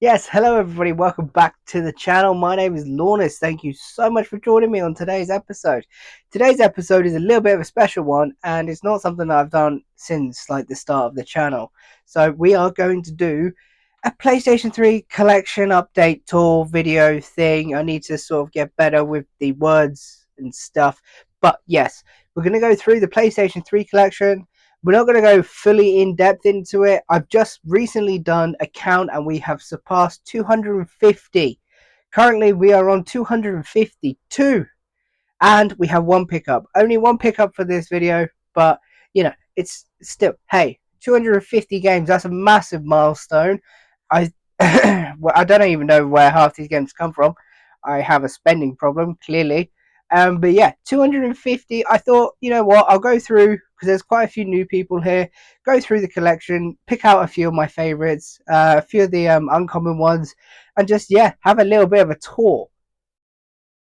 Yes, hello everybody, welcome back to the channel. My name is Lornas. Thank you so much for joining me on today's episode. Today's episode is a little bit of a special one, and it's not something that I've done since like the start of the channel. So we are going to do a PlayStation 3 collection update tour video thing. I need to sort of get better with the words and stuff. But yes, we're going to go through the PlayStation 3 collection. We're not going to go fully in depth into it. I've just recently done a count and we have surpassed 250. Currently, we are on 252 and we have one pickup. Only one pickup for this video, but you know, it's still, hey, 250 games. That's a massive milestone. I, well, I don't even know where half these games come from. I have a spending problem, clearly. But yeah, 250. I thought, you know what, I'll go through because there's quite a few new people here. Go through the collection, pick out a few of my favorites, a few of the uncommon ones, and just yeah, have a little bit of a tour.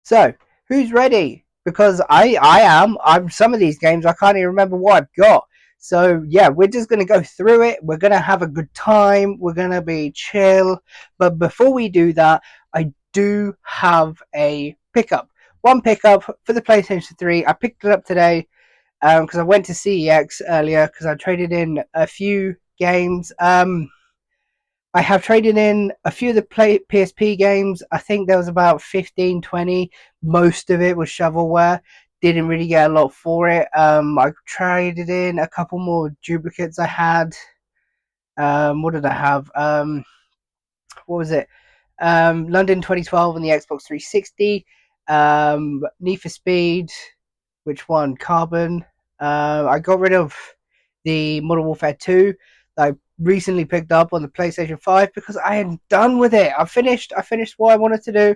So, who's ready? Because I am. I'm some of these games I can't even remember what I've got. So yeah, we're just gonna go through it. We're gonna have a good time. We're gonna be chill. But before we do that, I do have a pickup. One pickup for the PlayStation 3. I picked it up today because I went to CEX earlier because I traded in a few games. I have traded in a few of the PSP games. I think there was about 15, 20. Most of it was shovelware. Didn't really get a lot for it. I traded in a couple more duplicates I had. What did I have? What was it? London 2012 on the Xbox 360. Need for Speed. Which one? Carbon. I got rid of the Modern Warfare 2 that I recently picked up on the PlayStation 5 because I am done with it. I finished what I wanted to do,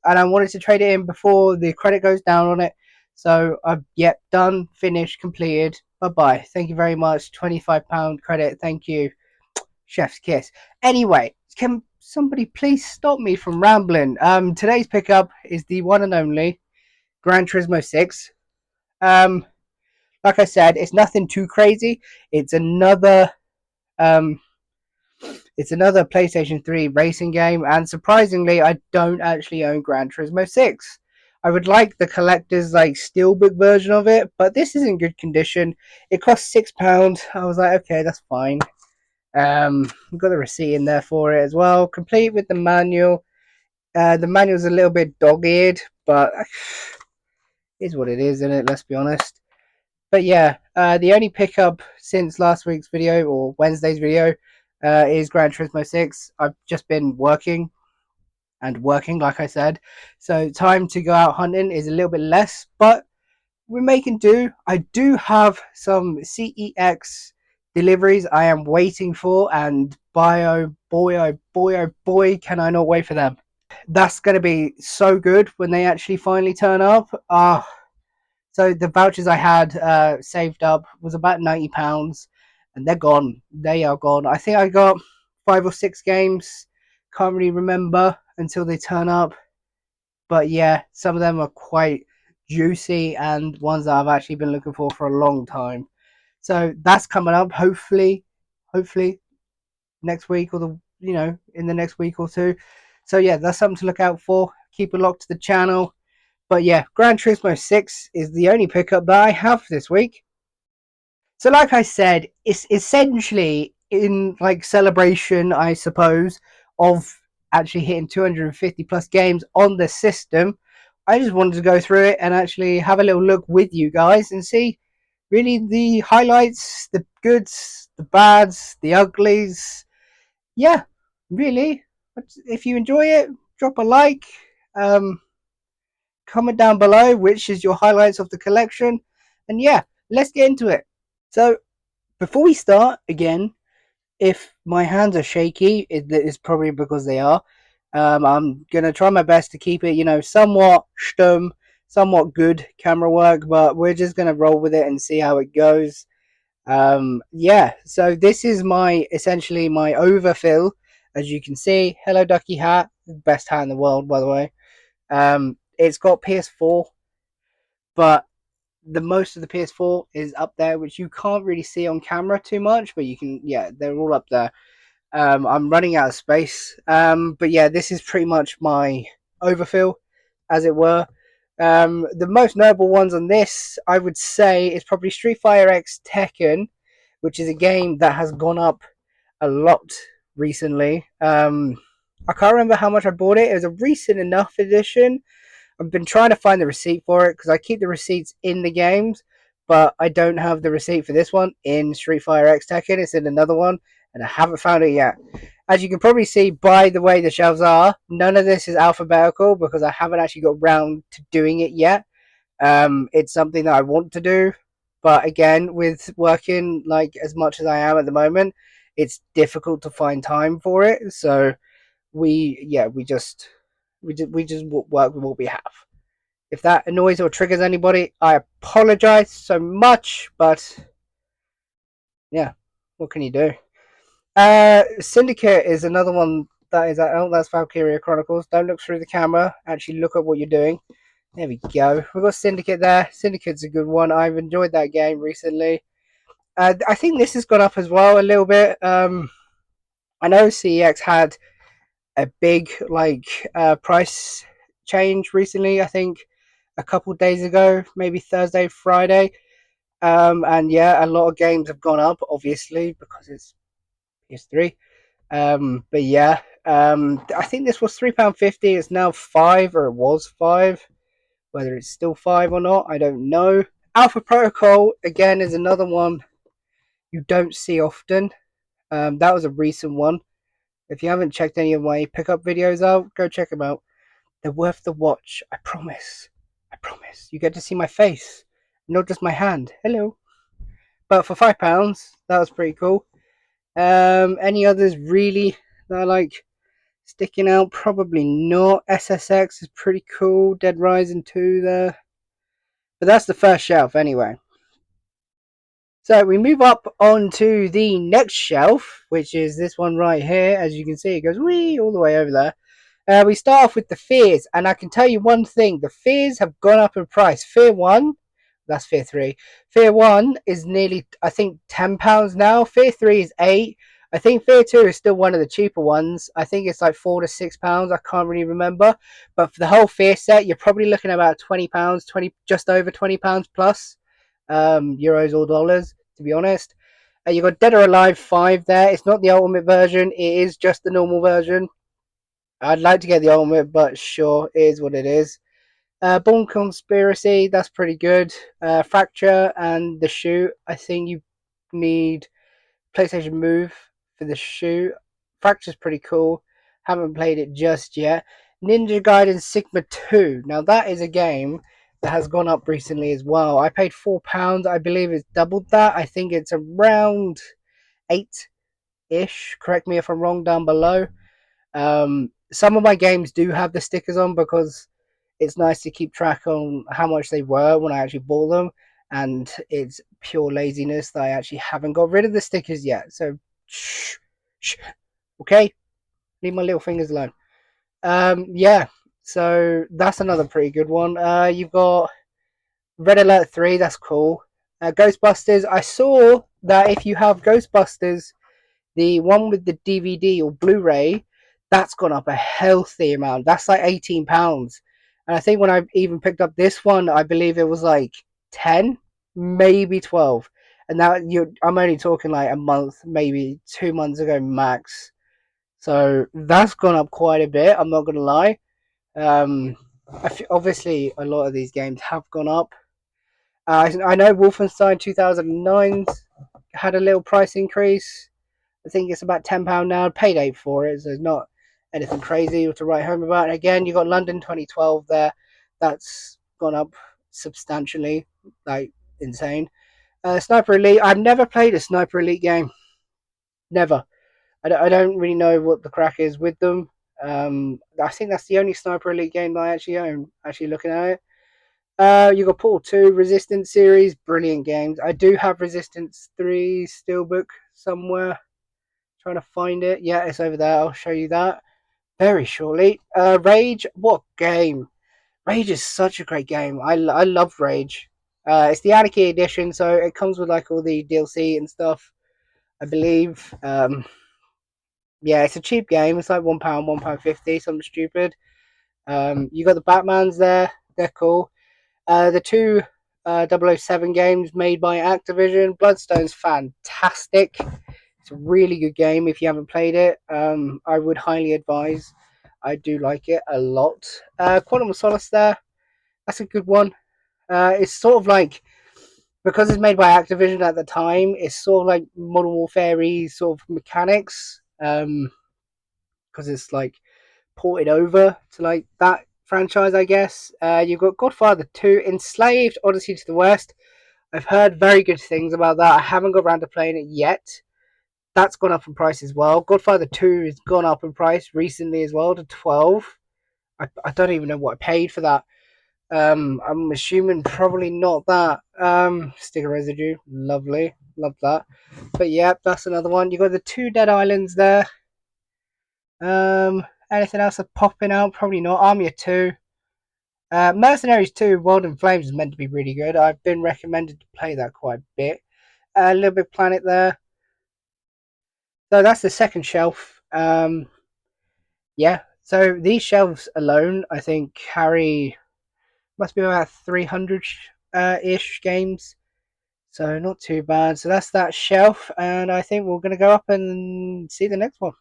and I wanted to trade it in before the credit goes down on it. So yep, done, finished, completed. Bye bye. Thank you very much. £25 credit. Thank you. Chef's kiss. Anyway, can somebody please stop me from rambling? Today's pickup is the one and only Gran Turismo 6. Um, like I said, it's nothing too crazy. It's another um, it's another PlayStation 3 racing game, and surprisingly, I don't actually own Gran Turismo 6. I would like the collector's like steelbook version of it, but this is in good condition. It cost £6. I was like, okay, that's fine. Got the receipt in there for it as well, complete with the manual. The manual's a little bit dog-eared, but is what it is, isn't it? Let's be honest. But yeah, the only pickup since last week's video or Wednesday's video is Gran Turismo 6. I've just been working and working, like I said. So time to go out hunting is a little bit less, but we're making do. I do have some CEX deliveries I am waiting for, and oh boy, oh boy, oh boy, can I not wait for them. That's going to be so good when they actually finally turn up. So the vouchers I had saved up was about £90, and they're gone. They are gone. I think I got 5 or 6 games. Can't really remember until they turn up. But yeah, some of them are quite juicy and ones that I've actually been looking for a long time. So that's coming up. Hopefully next week or in the next week or two. So yeah, that's something to look out for. Keep it locked to the channel. But yeah, Gran Turismo 6 is the only pickup that I have this week. So like I said, it's essentially in like celebration, I suppose, of actually hitting 250 plus games on the system. I just wanted to go through it and actually have a little look with you guys and see really the highlights, the goods, the bads, the uglies. Yeah, really. If you enjoy it, drop a like. Um, Comment down below which is your highlights of the collection, and yeah, let's get into it. So before we start, again, if my hands are shaky, it is probably because they are. I'm gonna try my best to keep it, somewhat stum, somewhat good camera work, but we're just gonna roll with it and see how it goes. Yeah, so this is essentially my overfill. As you can see, Hello Ducky hat, best hat in the world, by the way. It's got PS4, but the most of the PS4 is up there, which you can't really see on camera too much, but you can, yeah, they're all up there. I'm running out of space. But yeah, this is pretty much my overfill, as it were. The most notable ones on this, I would say, is probably Street Fighter X Tekken, which is a game that has gone up a lot recently. I can't remember how much I bought it. It was a recent enough edition. I've been trying to find the receipt for it because I keep the receipts in the games, but I don't have the receipt for this one in Street Fighter X Tekken. It's in another one, and I haven't found it yet. As you can probably see by the way the shelves are, none of this is alphabetical because I haven't actually got round to doing it yet. It's something that I want to do, but again, with working like as much as I am at the moment, it's difficult to find time for it. So we just work with what we have. If that annoys or triggers anybody, I apologize so much, but yeah, what can you do? Syndicate is another one that is out. That's Valkyria Chronicles. Don't look through the camera. Actually, look at what you're doing. There we go. We've got Syndicate there. Syndicate's a good one. I've enjoyed that game recently. I think this has gone up as well a little bit. I know CEX had a big price change recently. I think a couple of days ago, maybe Thursday, Friday. And yeah, a lot of games have gone up, obviously, because it's PS3. But yeah, I think this was £3.50. It's now five, or it was five. Whether it's still five or not, I don't know. Alpha Protocol again is another one you don't see often. That was a recent one. If you haven't checked any of my pickup videos out, go check them out. They're worth the watch. I promise. I promise. You get to see my face, not just my hand. Hello. But for £5, that was pretty cool. Any others really that I like sticking out? Probably not. SSX is pretty cool. Dead Rising 2 there. But that's the first shelf anyway. So we move up onto the next shelf, which is this one right here. As you can see, it goes wee all the way over there. We start off with the fears, and I can tell you one thing: the fears have gone up in price. Fear 1, that's Fear 3. Fear 1 is nearly, I think, £10 now. Fear 3 is 8. I think Fear 2 is still one of the cheaper ones. I think it's like £4 to £6. I can't really remember. But for the whole Fear set, you're probably looking at about £20, just over £20 plus euros or dollars, to be honest. You got Dead or Alive 5 there. It's not the ultimate version. It is just the normal version. I'd like to get the ultimate, but sure, it is what it is. Born Conspiracy, that's pretty good. Fracture and the shoot, I think you need PlayStation Move for the shoot. Fracture's pretty cool. Haven't played it just yet. Ninja Gaiden Sigma 2. Now that is a game that has gone up recently as well. I paid £4. I believe it's doubled that. I think it's around 8-ish. Correct me if I'm wrong down below. Some of my games do have the stickers on because it's nice to keep track on how much they were when I actually bought them, and it's pure laziness that I actually haven't got rid of the stickers yet. So, okay, leave my little fingers alone. Yeah, so that's another pretty good one. You've got Red Alert 3, that's cool. Ghostbusters, I saw that if you have Ghostbusters, the one with the DVD or Blu-ray, that's gone up a healthy amount. That's like £18. And I think when I even picked up this one, I believe it was like 10, maybe 12. And now I'm only talking like a month, maybe 2 months ago max. So that's gone up quite a bit. I'm not gonna lie. Um, obviously, a lot of these games have gone up. I know Wolfenstein 2009 had a little price increase. I think it's about £10 now. I paid 8 for it, so it's not anything crazy to write home about. And again, you got London 2012 there. That's gone up substantially, like insane. Sniper Elite. I've never played a Sniper Elite game. Never. I don't really know what the crack is with them. I think that's the only Sniper Elite game that I actually own. Actually, looking at it. You got Portal 2, Resistance series, brilliant games. I do have Resistance 3 Steelbook somewhere. Trying to find it. Yeah, it's over there. I'll show you that very shortly. Rage, what game? Rage is such a great game. I love Rage. It's the Anarchy edition, so it comes with like all the DLC and stuff, I believe. Yeah, it's a cheap game. It's like £1, £1.50, something stupid. You got the Batmans there. They're cool. The two 007 games made by Activision. Bloodstone's fantastic. It's a really good game if you haven't played it. I would highly advise. I do like it a lot. Quantum of Solace there. That's a good one. It's sort of like, because it's made by Activision at the time, it's sort of like Modern Warfare sort of mechanics. Because it's like ported over to like that franchise, I guess. You've got Godfather 2, Enslaved, Odyssey to the West. I've heard very good things about that. I haven't got around to playing it yet. That's gone up in price as well. Godfather 2 has gone up in price recently as well to 12. I don't even know what I paid for that. I'm assuming probably not that. Sticker residue, lovely, love that. But yeah, that's another one. You got the two Dead Islands there. Anything else that's popping out? Probably not. Army of Two. Mercenaries 2, World in Flames is meant to be really good. I've been recommended to play that quite a bit. Little Big Planet there. So that's the second shelf. Yeah. So these shelves alone, I think, carry must be about 300 ish games. So not too bad. So that's that shelf, and I think we're going to go up and see the next one.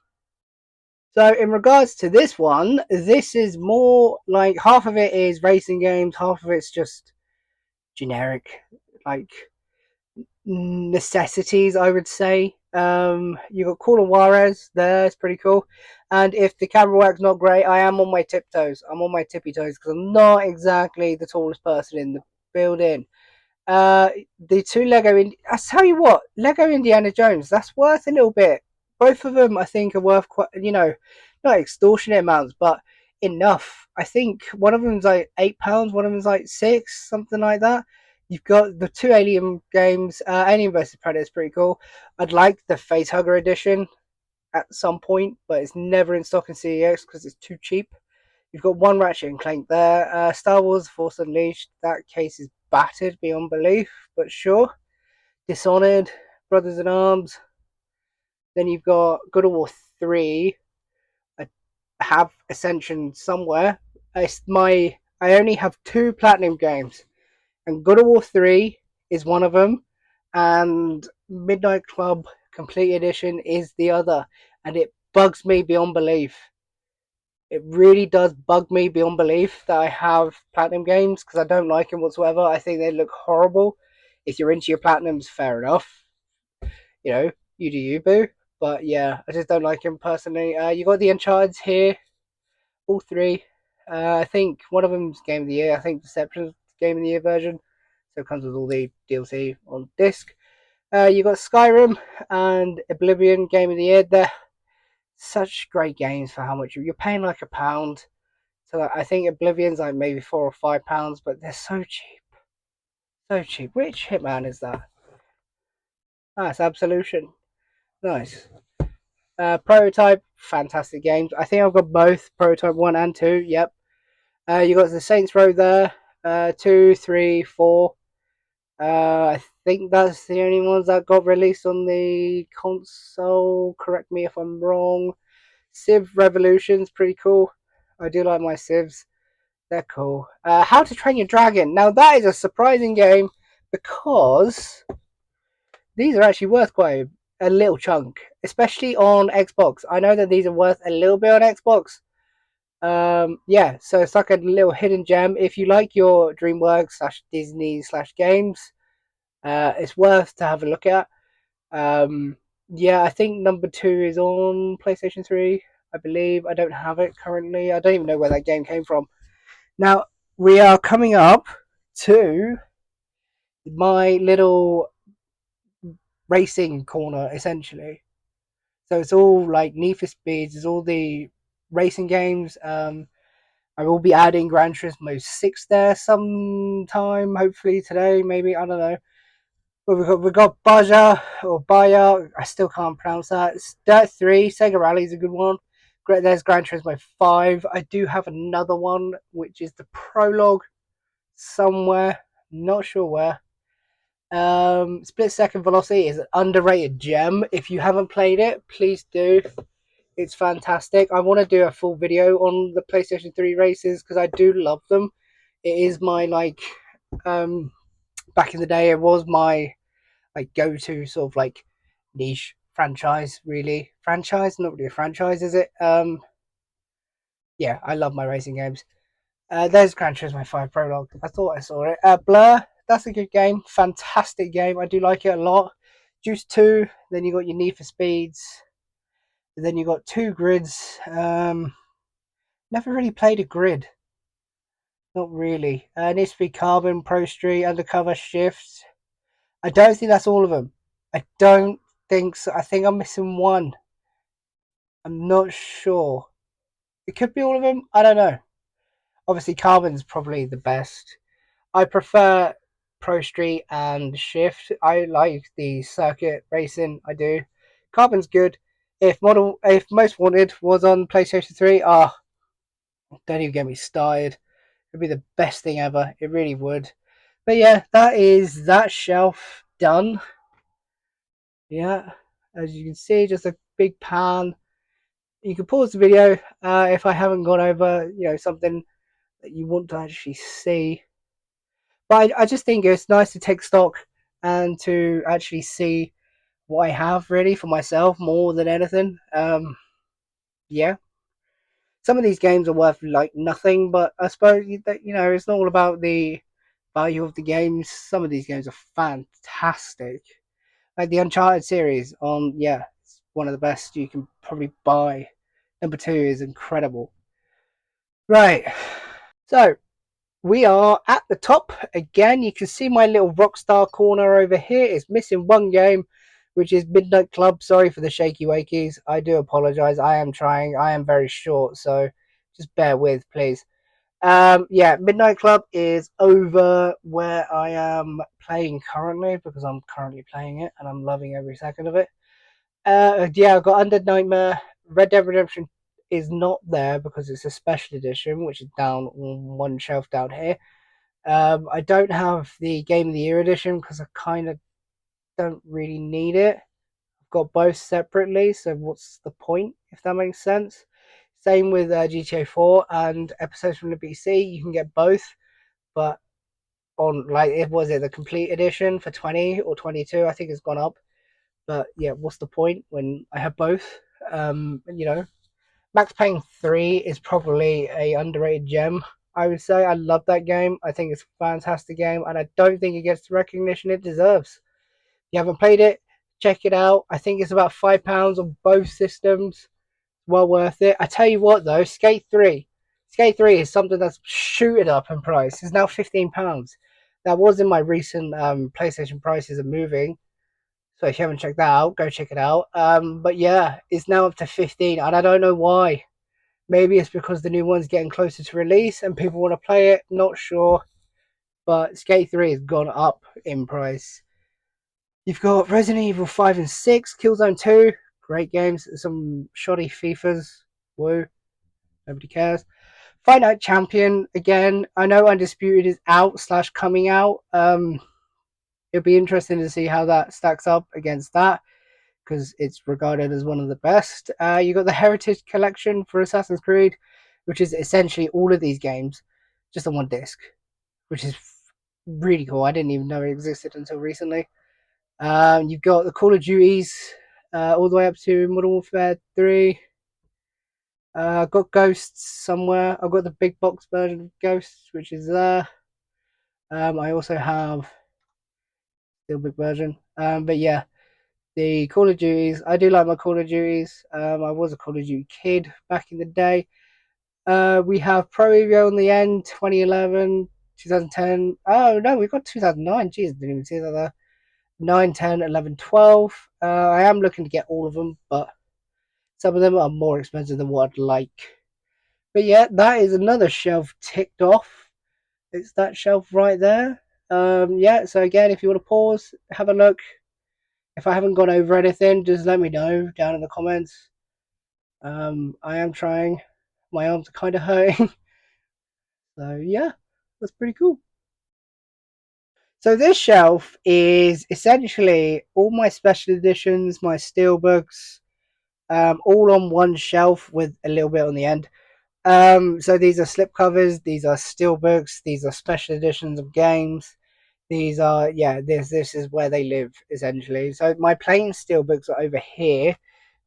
So in regards to this one, this is more like half of it is racing games, half of it's just generic, like necessities, I would say. You got Call of Juarez there, it's pretty cool. And if the camera work's not great, I am on my tiptoes. I'm on my tippy toes because I'm not exactly the tallest person in the building. Uh, the two I tell you what, Lego Indiana Jones. That's worth a little bit. Both of them, I think, are worth quite. Not extortionate amounts, but enough. I think one of them's like £8, one of them's like six, something like that. You've got the two Alien games. Alien vs Predator is pretty cool. I'd like the Facehugger edition at some point, but it's never in stock in CEX because it's too cheap. You've got one Ratchet and Clank there. Star Wars Force Unleashed. That case is battered beyond belief, but sure. Dishonored, Brothers in Arms. Then you've got God of War 3. I have Ascension somewhere. I only have two Platinum games, and God of War 3 is one of them, and Midnight Club Complete Edition is the other, and it bugs me beyond belief. It really does bug me beyond belief that I have platinum games because I don't like them whatsoever. I think they look horrible. If you're into your platinums, fair enough. You know, you do you, boo. But yeah, I just don't like them personally. You got the Uncharted here, all three. I think one of them's Game of the Year. I think Deception's Game of the Year version. So it comes with all the DLC on disc. You got Skyrim and Oblivion Game of the Year. They're such great games for how much you're paying, like £1. So like, I think Oblivion's like maybe £4 or £5, but they're so cheap, so cheap. Which Hitman is that? Ah, it's Absolution. Nice. Prototype, fantastic games. I think I've got both Prototype 1 and 2. Yep. You got the Saints Row there. 2, 3, 4. I think that's the only ones that got released on the console. Correct me if I'm wrong. Civ Revolution's pretty cool. I do like my Civs. They're cool. How to Train Your Dragon. Now that is a surprising game because these are actually worth quite a little chunk, especially on Xbox. I know that these are worth a little bit on Xbox. Yeah, so it's like a little hidden gem. If you like your DreamWorks slash Disney slash games, it's worth to have a look at. Yeah, I think number 2 is on PlayStation 3, I believe. I don't have it currently. I don't even know where that game came from. Now, we are coming up to my little racing corner, essentially. So it's all like Need for Speeds, it's all the racing games. I will be adding Gran Turismo 6 there sometime, hopefully today, maybe, I don't know. But we've got Baja, or Baya, I still can't pronounce that. It's Dirt 3, Sega Rally is a good one. There's Gran Turismo 5. I do have another one, which is the prologue somewhere, not sure where. Split Second Velocity is an underrated gem. If you haven't played it, please do. It's fantastic. I want to do a full video on the PlayStation 3 races because I do love them. It is my um back in the day it was my go-to sort of niche franchise, really. Franchise, not really a franchise, is it? Yeah, I love my racing games. There's Gran Turismo 5 Prologue. I thought I saw it. Blur, that's a good game. Fantastic game. I do like it a lot. Juice 2, then you got your Need for Speeds. Then you got two grids. Never really played a grid. Not really. Need to be Carbon, Pro Street, Undercover, Shift. I don't think that's all of them. I don't think so. I think I'm missing one. I'm not sure. It could be all of them. I don't know. Obviously, Carbon's probably the best. I prefer Pro Street and Shift. I like the circuit racing. I do. Carbon's good. If Most Wanted was on PlayStation 3, don't even get me started. It'd be the best thing ever. It really would. But yeah, that is that shelf done. Yeah, as you can see, just a big pan. You can pause the video if I haven't gone over, something that you want to actually see. But I just think it's nice to take stock and to actually see what I have really for myself more than anything. Yeah, some of these games are worth nothing, but I suppose that it's not all about the value of the games. Some of these games are fantastic. Like the Uncharted series it's one of the best you can probably buy. Number 2 is incredible. Right. So we are at the top again. You can see my little Rockstar corner over here is missing one game, which is Midnight Club. Sorry for the shaky wakies. I do apologize. I am trying. I am very short, so just bear with, please. Yeah, Midnight Club is over where I am playing currently because I'm currently playing it and I'm loving every second of it. Yeah, I've got Undead Nightmare. Red Dead Redemption is not there because it's a special edition, which is down on one shelf down here. I don't have the Game of the Year edition because I kind of don't really need it. I've got both separately, so what's the point, if that makes sense? Same with GTA 4 and episodes from the BC. You can get both, but on it was it the complete edition for 20 or 22, I think it's gone up. But yeah, what's the point when I have both? You know, Max Payne 3 is probably a underrated gem. I would say I love that game. I think it's a fantastic game, and I don't think it gets the recognition it deserves. If you haven't played it, check it out. I think it's about £5 on both systems. Well worth it. I tell you what though, Skate 3. Skate 3 is something that's shooted up in price. It's now £15. That was in my recent PlayStation prices are moving. So if you haven't checked that out, go check it out. But yeah, it's now up to 15, and I don't know why. Maybe it's because the new one's getting closer to release and people want to play it. Not sure, but Skate 3 has gone up in price. You've got Resident Evil 5 and 6, Killzone 2, great games. Some shoddy FIFAs, woo, nobody cares. Fight Night Champion again. I know Undisputed is out slash coming out. It'll be interesting to see how that stacks up against that because it's regarded as one of the best. You got the Heritage Collection for Assassin's Creed, which is essentially all of these games just on one disc, which is really cool. I didn't even know it existed until recently. You've got the Call of Duties all the way up to Modern Warfare 3. I've got Ghosts somewhere. I've got the big box version of Ghosts, which is there. I also have the big version. But yeah, the Call of Duties. I do like my Call of Duties. I was a Call of Duty kid back in the day. We have Pro Evo on the end, 2011, 2010. Oh no, we've got 2009. Jeez, didn't even see that there. 9, 10, 11, 12. I am looking to get all of them, but some of them are more expensive than what I'd like. But yeah, that is another shelf ticked off. It's that shelf right there. Yeah, so again, if you want to pause, have a look. If I haven't gone over anything, just let me know down in the comments. I am trying. My arms are kind of hurting. So yeah, that's pretty cool. So this shelf is essentially all my special editions, my steelbooks, all on one shelf with a little bit on the end. So these are slipcovers, these are steelbooks, these are special editions of games. These are this is where they live essentially. So my plain steelbooks are over here.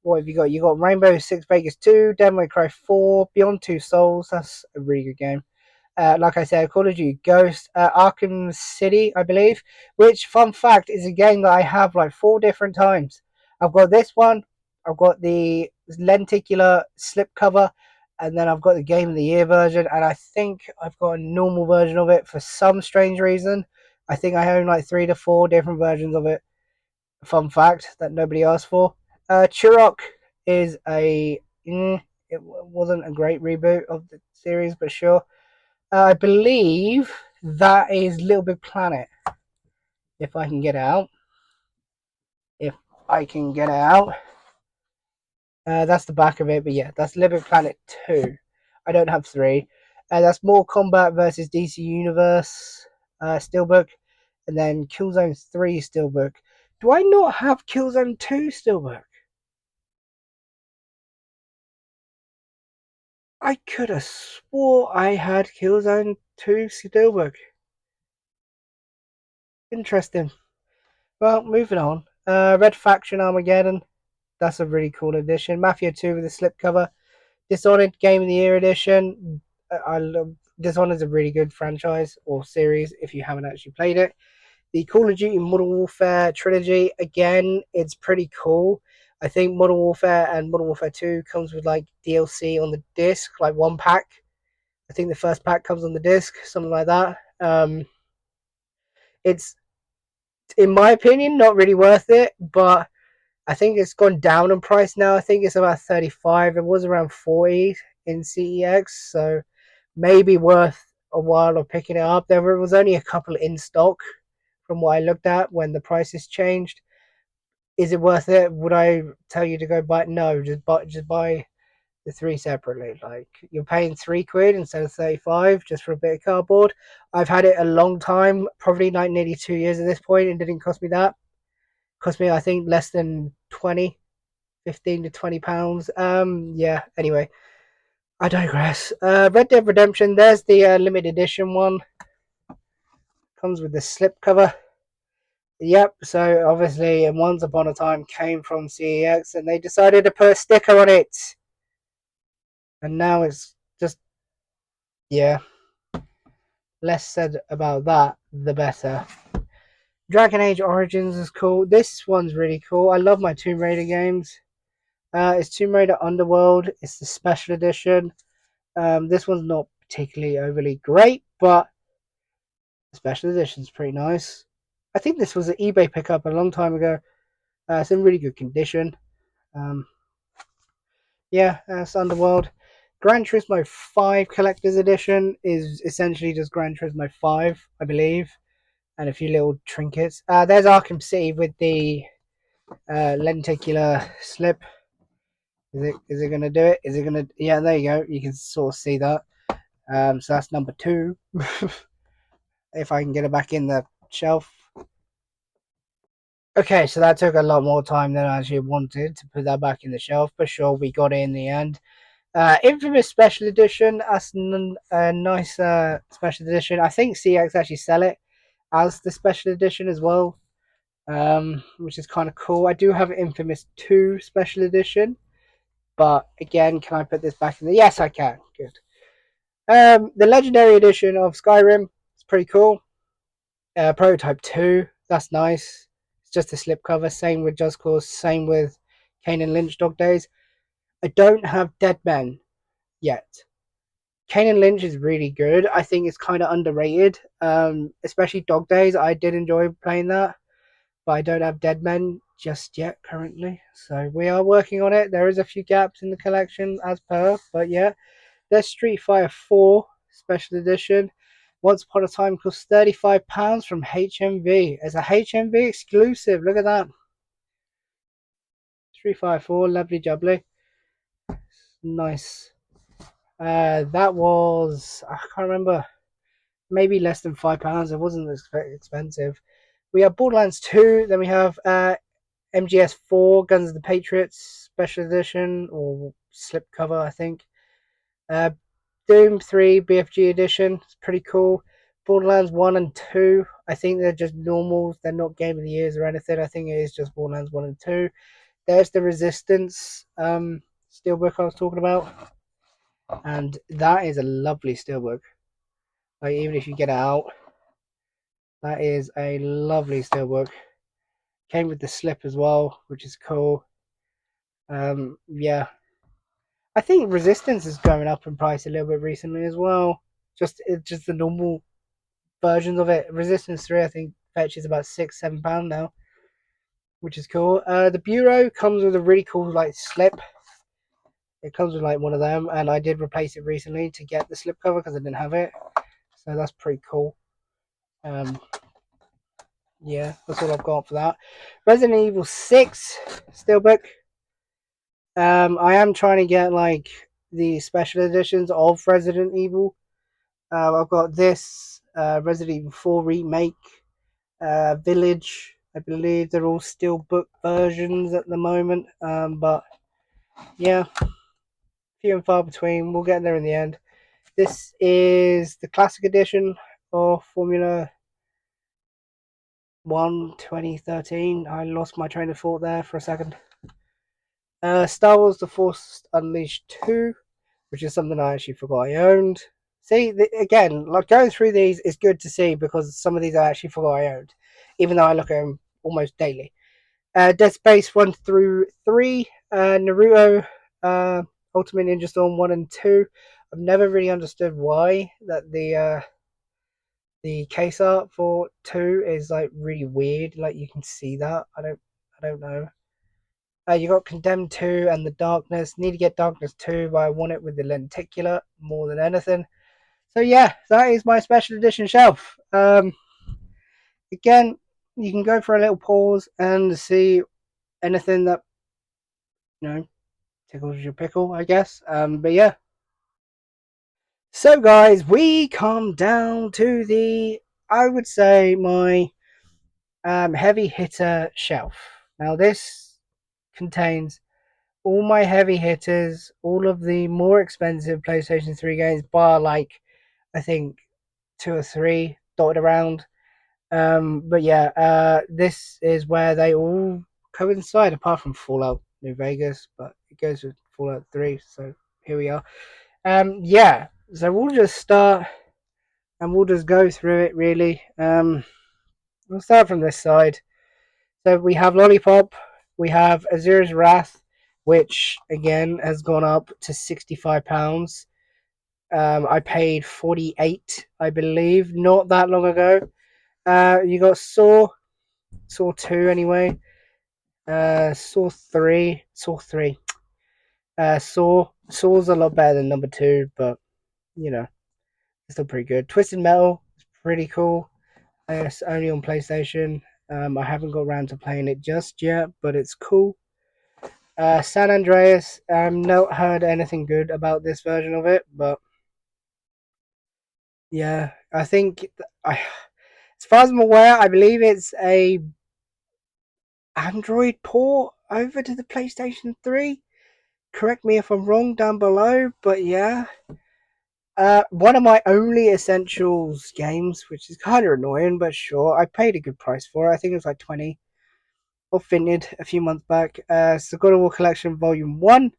What have you got? You got Rainbow Six Vegas 2, Devil May Cry 4, Beyond Two Souls. That's a really good game. Like I said, Call of Duty Ghost, Arkham City, I believe. Which, fun fact, is a game that I have like 4 different times. I've got this one, I've got the lenticular slipcover, and then I've got the Game of the Year version, and I think I've got a normal version of it for some strange reason. I think I own like 3 to 4 different versions of it. Fun fact that nobody asked for. Turok is it wasn't a great reboot of the series, but sure. I believe that is Little Big Planet. If I can get it out. If I can get it out. That's the back of it, but yeah, that's Little Big Planet 2. I don't have 3. That's Mortal Kombat versus DC Universe Steelbook. And then Killzone 3 Steelbook. Do I not have Killzone 2 Steelbook? I could have swore I had Killzone 2 Steelbook. Interesting. Well, moving on. Red Faction Armageddon. That's a really cool edition. Mafia 2 with a slipcover. Dishonored Game of the Year edition. I love Dishonored's a really good franchise or series if you haven't actually played it. The Call of Duty Modern Warfare trilogy, again, it's pretty cool. I think Modern Warfare and Modern Warfare 2 comes with like DLC on the disc, like one pack. I think the first pack comes on the disc, something like that. It's, in my opinion, not really worth it, but I think it's gone down in price now. I think it's about 35. It was around 40 in CEX, so maybe worth a while of picking it up. There was only a couple in stock from what I looked at when the prices changed. Is it worth it? Would I tell you to go buy it? No, just buy the 3 separately. Like, you're paying £3 instead of 35 just for a bit of cardboard. I've had it a long time, probably like nearly 2 years at this point, and it didn't cost me that. It cost me, I think, less than 20, 15 to £20. Yeah. Anyway, I digress. Red Dead Redemption. There's the limited edition one. Comes with the slipcover. Yep, so obviously Once Upon a Time came from CEX and they decided to put a sticker on it. And now it's just, yeah, less said about that, the better. Dragon Age Origins is cool. This one's really cool. I love my Tomb Raider games. It's Tomb Raider Underworld. It's the special edition. This one's not particularly overly great, but the special edition's pretty nice. I think this was an eBay pickup a long time ago. It's in really good condition. Um, yeah, it's Underworld. Gran Turismo 5 Collector's Edition is essentially just Gran Turismo 5, I believe, and a few little trinkets. There's Arkham City with the lenticular slip. Is it going to do it? Is it going to... Yeah, there you go. You can sort of see that. So that's number 2. If I can get it back in the shelf. Okay, so that took a lot more time than I actually wanted to put that back in the shelf, but sure, we got it in the end. Infamous Special Edition, that's a nice special edition. I think CX actually sell it as the special edition as well, which is kind of cool. I do have Infamous 2 Special Edition, but again, can I put this back in the... Yes, I can. Good. The Legendary Edition of Skyrim, it's pretty cool. Prototype 2, that's nice. It's just a slipcover. Same with Just Cause, same with Kane and Lynch Dog Days. I don't have Dead Men yet. Kane and Lynch is really good. I think it's kind of underrated, especially Dog Days. I did enjoy playing that, but I don't have Dead Men just yet currently. So we are working on it. There is a few gaps in the collection as per, but yeah. There's Street Fighter 4 Special Edition. Once Upon a Time cost £35 from HMV. It's a HMV exclusive. Look at that. Street Fighter 4, lovely jubbly. Nice. That was, I can't remember, maybe less than £5. It wasn't expensive. We have Borderlands 2. Then we have MGS4 Guns of the Patriots Special Edition or slipcover, I think. Uh, Doom 3 BFG Edition. It's pretty cool. Borderlands 1 and 2. I think they're just normals. They're not Game of the Years or anything. I think it is just Borderlands 1 and 2. There's the Resistance steelbook I was talking about. And that is a lovely steelbook. Like, even if you get it out, that is a lovely steelbook. Came with the slip as well, which is cool. Yeah. I think Resistance is going up in price a little bit recently as well. Just the normal versions of it. Resistance 3, I think, fetches about £6-7 now, which is cool. The Bureau comes with a really cool like slip. It comes with like one of them, and I did replace it recently to get the slip cover because I didn't have it. So that's pretty cool. Um, yeah, that's all I've got for that. Resident Evil 6 steelbook. I am trying to get like the special editions of Resident Evil. I've got this Resident Evil 4 remake, Village. I believe they're all steelbook versions at the moment. But yeah, few and far between. We'll get there in the end. This is the classic edition of Formula 1 2013. I lost my train of thought there for a second. Star Wars The Force Unleashed 2, which is something I actually forgot I owned. See, again, like going through these is good to see because some of these I actually forgot I owned, even though I look at them almost daily. Dead Space 1 through 3, Naruto, Ultimate Ninja Storm 1 and 2. I've never really understood why that the case art for 2 is like really weird. Like you can see that. I don't know. You got Condemned 2 and The Darkness. Need to get Darkness 2, but I want it with the lenticular more than anything. So yeah, that is my special edition shelf. Again, you can go for a little pause and see anything that tickles your pickle, I guess. But yeah. So guys, we come down to I would say my heavy hitter shelf. Now this contains all my heavy hitters, all of the more expensive PlayStation 3 games, bar like I think 2 or 3 dotted around. But yeah, this is where they all coincide, apart from Fallout New Vegas, but it goes with Fallout 3, so here we are. Yeah, so we'll just start and we'll just go through it really. We'll start from this side. So we have Lollipop, we have Azura's Wrath, which again has gone up to £65. I paid 48, I believe, not that long ago. You got Saw 2 anyway. Saw 3. Saw's a lot better than number 2, but you know, it's still pretty good. Twisted Metal is pretty cool. It's only on PlayStation. I haven't got around to playing it just yet, but it's cool. San Andreas, not heard anything good about this version of it, but yeah, I think as far as I'm aware, I believe it's a Android port over to the PlayStation 3. Correct me if I'm wrong down below, but yeah. One of my only Essentials games, which is kind of annoying, but sure, I paid a good price for it. I think it was like 20 off Vinted a few months back. So God of War Collection Volume 1.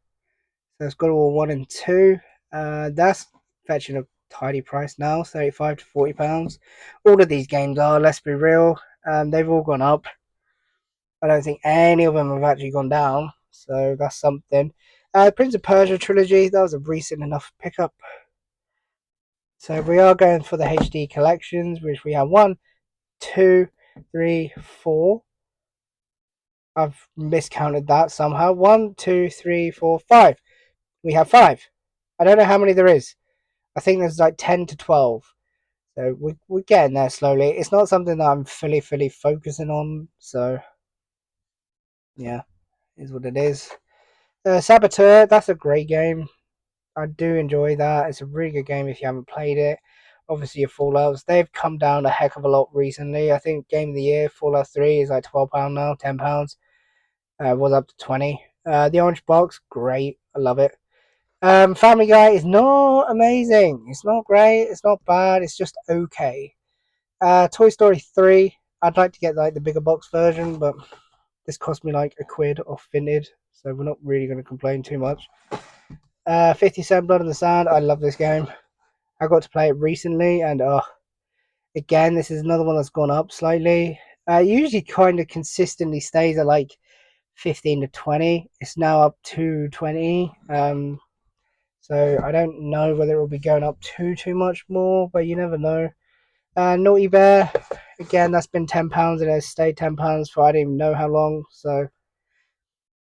So it's God of War 1 and 2. That's fetching a tidy price now, 35 to £40. All of these games are, let's be real. They've all gone up. I don't think any of them have actually gone down, so that's something. Prince of Persia trilogy, that was a recent enough pickup. So we are going for the HD collections, which we have 1, 2, 3, 4. I've miscounted that somehow. 1, 2, 3, 4, 5. We have 5. I don't know how many there is. I think there's like 10 to 12. So we're getting there slowly. It's not something that I'm fully focusing on. So yeah, is what it is. Saboteur, that's a great game. I do enjoy that. It's a really good game if you haven't played it. Obviously, your Fallouts, they've come down a heck of a lot recently. I think Game of the Year, Fallout 3 is like £12 now, £10. Was up to 20. The orange box, great. I love it. Family Guy is not amazing. It's not great. It's not bad. It's just okay. Toy Story 3. I'd like to get like the bigger box version, but this cost me like £1 off Vinted, so we're not really going to complain too much. 50 Cent Blood in the Sand. I love this game. I got to play it recently, and again, this is another one that's gone up slightly. Usually kind of consistently stays at like 15 to 20. It's now up to 20. So I don't know whether it will be going up too much more, but you never know. Naughty Bear, again, that's been £10 and it's stayed £10 for I don't even know how long. So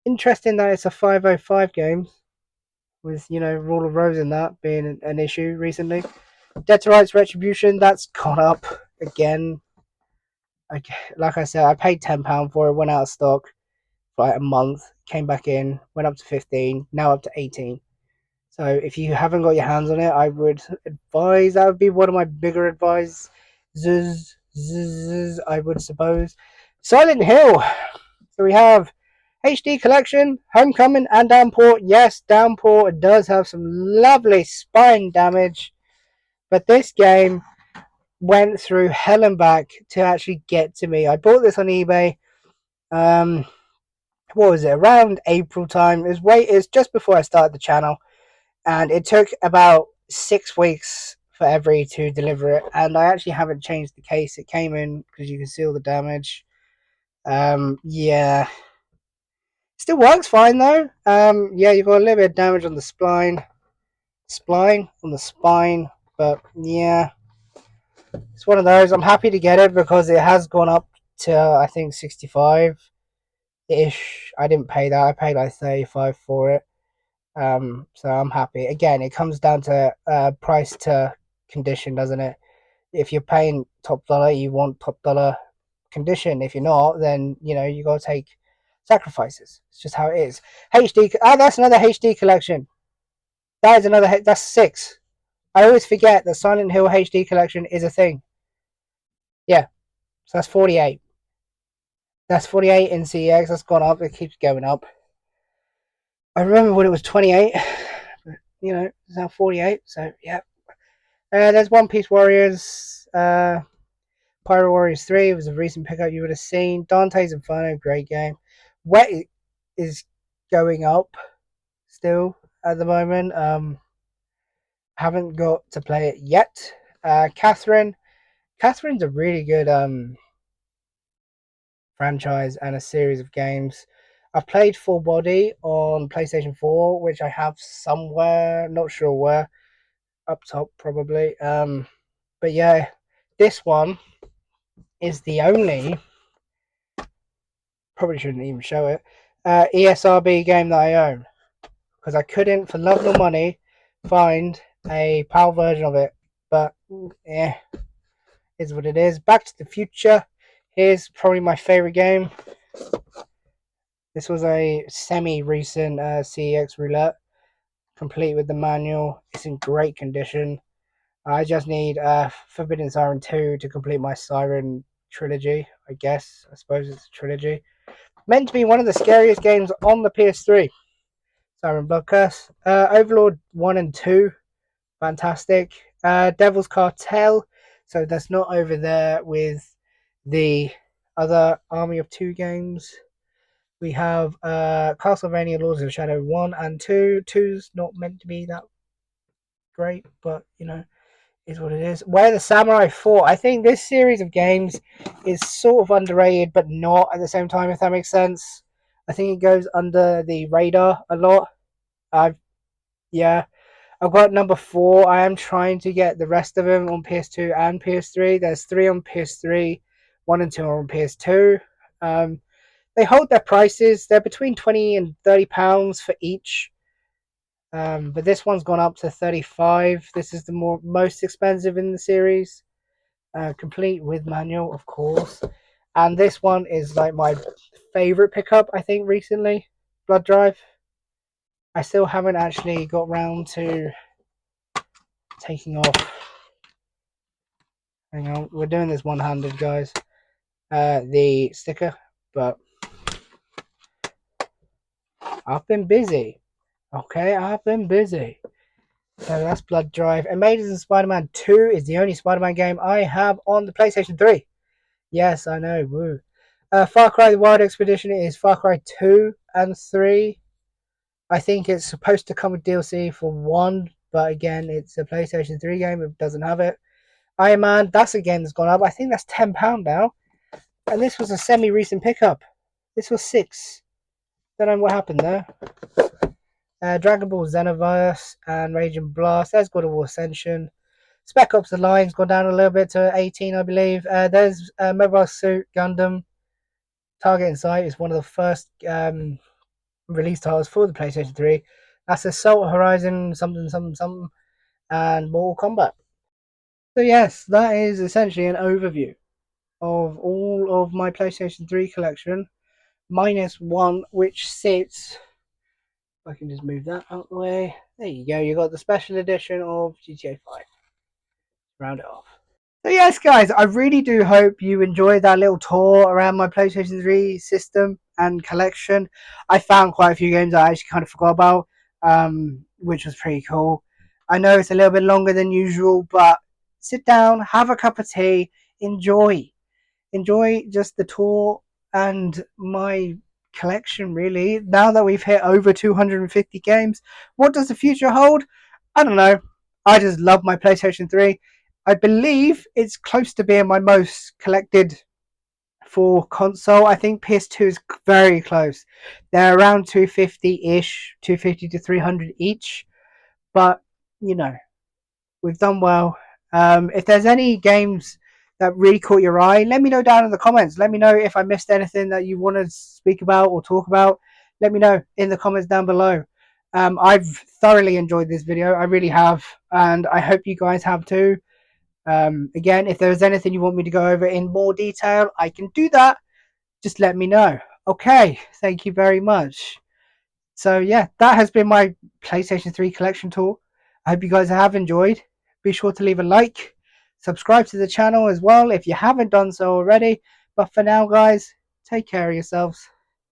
interesting that it's a 505 game with Rule of Rose and that being an issue recently. Dead to Rights Retribution, that's gone up again. Like I said, I paid £10 for it, went out of stock for like a month, came back in, went up to 15, now up to 18. So if you haven't got your hands on it, I would advise, that would be one of my bigger advices, I would suppose. Silent Hill. So we have HD Collection, Homecoming, and Downpour. Yes, Downpour does have some lovely spine damage, but this game went through hell and back to actually get to me. I bought this on eBay. What was it? Around April time. It was just before I started the channel, and it took about 6 weeks for Every to deliver it. And I actually haven't changed the case. It came in because you can see all the damage. Yeah, still works fine though. Yeah, you've got a little bit of damage on the spine on the spine, but yeah. It's one of those. I'm happy to get it because it has gone up to I think 65 ish. I didn't pay that. I paid like 35 for it. So I'm happy. Again, it comes down to price to condition, doesn't it? If you're paying top dollar, you want top dollar condition. If you're not, then you gotta take sacrifices. It's just how it is. HD. That's another HD collection. That is another. That's 6. I always forget that Silent Hill HD collection is a thing. Yeah, so that's 48. That's 48 in CEX. That's gone up. It keeps going up. I remember when it was 28. It's now 48. So, yeah. There's One Piece Warriors. Pyro Warriors 3 was a recent pickup you would have seen. Dante's Inferno, great game. Wet is going up still at the moment. Haven't got to play it yet. Catherine's a really good franchise and a series of games. I've played Full Body on PlayStation 4, which I have somewhere, not sure where, up top probably. But yeah, this one is the only, probably shouldn't even show it, ESRB game that I own, because I couldn't, for love nor money, find a PAL version of it. But yeah, is what it is. Back to the Future. Here's probably my favorite game. This was a semi-recent CEX roulette, complete with the manual. It's in great condition. I just need Forbidden Siren 2 to complete my Siren trilogy, I guess. I suppose it's a trilogy. Meant to be one of the scariest games on the PS3. Siren Blood Curse. Overlord 1 and 2, fantastic. Devil's Cartel, so that's not over there with the other Army of Two games. We have Castlevania Lords of Shadow 1 and 2. 2's not meant to be that great, but is what it is. Where the Samurai Fought. I think this series of games is sort of underrated, but not at the same time, if that makes sense. I think it goes under the radar a lot. I've got number 4. I am trying to get the rest of them on PS2 and PS3. There's 3 on PS3, 1 and 2 are on PS2. They hold their prices. They're between £20 and £30 for each. But this one's gone up to 35. This is the most expensive in the series. Complete with manual, of course. And this one is like my favorite pickup, I think, recently. Blood Drive. I still haven't actually got round to taking off. Hang on, we're doing this one-handed, guys. The sticker, but I've been busy. Okay, I've been busy. So that's Blood Drive. Amazing Spider-Man 2 is the only Spider-Man game I have on the PlayStation 3. Yes, I know. Woo. Far Cry The Wild Expedition is Far Cry 2 and 3. I think it's supposed to come with DLC for 1, but again, it's a PlayStation 3 game. It doesn't have it. Iron Man, that's a game that's gone up. I think that's £10 now. And this was a semi-recent pickup. This was 6. Don't know what happened there. Dragon Ball Xenoverse and Raging Blast. There's God of War Ascension. Spec Ops: The Line's gone down a little bit to 18, I believe. There's Mobile Suit Gundam. Target in Sight is one of the first release titles for the PlayStation 3. That's Assault Horizon something, and Mortal Kombat. So yes, that is essentially an overview of all of my PlayStation 3 collection, minus one which sits. If I can just move that out of the way. There you go. You got the special edition of GTA 5. Round it off. So yes, guys, I really do hope you enjoyed that little tour around my PlayStation 3 system and collection. I found quite a few games I actually kind of forgot about, which was pretty cool. I know it's a little bit longer than usual, but sit down, have a cup of tea, enjoy just the tour and my collection. Really, now that we've hit over 250 games, what does the future hold? I don't know. I just love my PlayStation 3. I believe it's close to being my most collected for console. I think PS2 is very close. They're around 250-ish, 250 to 300 each. But, you know, we've done well. If there's any games that really caught your eye, let me know down in the comments. Let me know if I missed anything that you want to speak about or talk about. Let me know in the comments down below. I've thoroughly enjoyed this video. I really have. And I hope you guys have too. Again, if there's anything you want me to go over in more detail, I can do that. Just let me know. Okay, thank you very much. So yeah, that has been my PlayStation 3 collection tour. I hope you guys have enjoyed. Be sure to leave a like, subscribe to the channel as well if you haven't done so already. But for now, guys, take care of yourselves.